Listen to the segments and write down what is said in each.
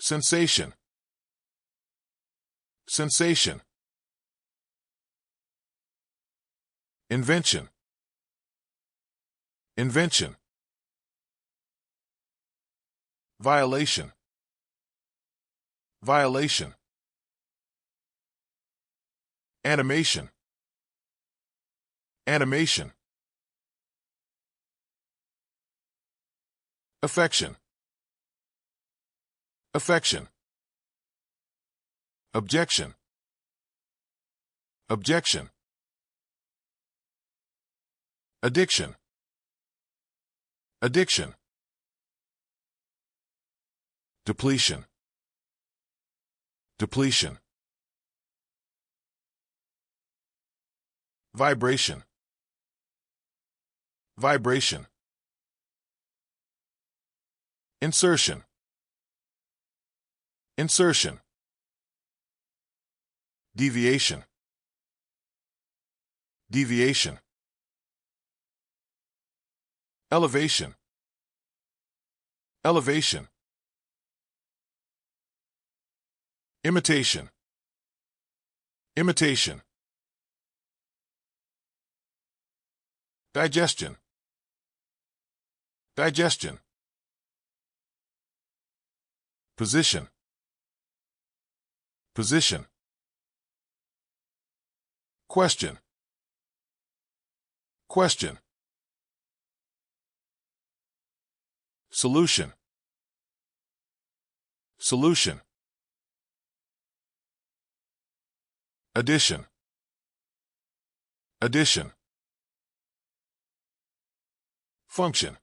Sensation. Sensation. Invention. Invention. Violation. Violation. Animation. Animation. Affection. Affection. Objection. Objection. Addiction. Addiction. Depletion. Depletion. Vibration. Vibration. Insertion. Insertion. Deviation. Deviation. Elevation. Elevation. Imitation. Imitation. Digestion. Digestion. Position. Position. Question. Question. Solution. Solution. Addition. Addition. Function.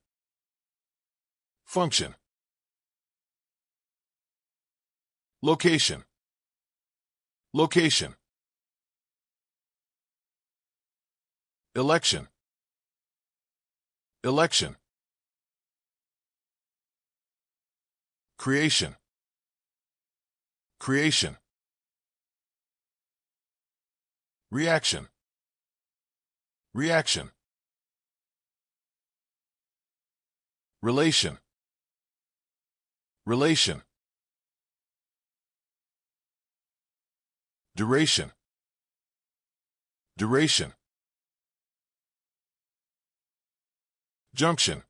Function. Location. Location. Election. Election. Creation. Creation. Reaction. Reaction. Relation. Relation. Duration. Duration. Junction.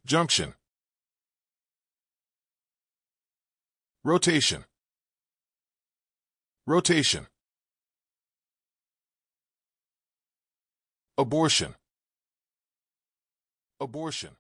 Junction. Rotation. Rotation. Abortion. Abortion.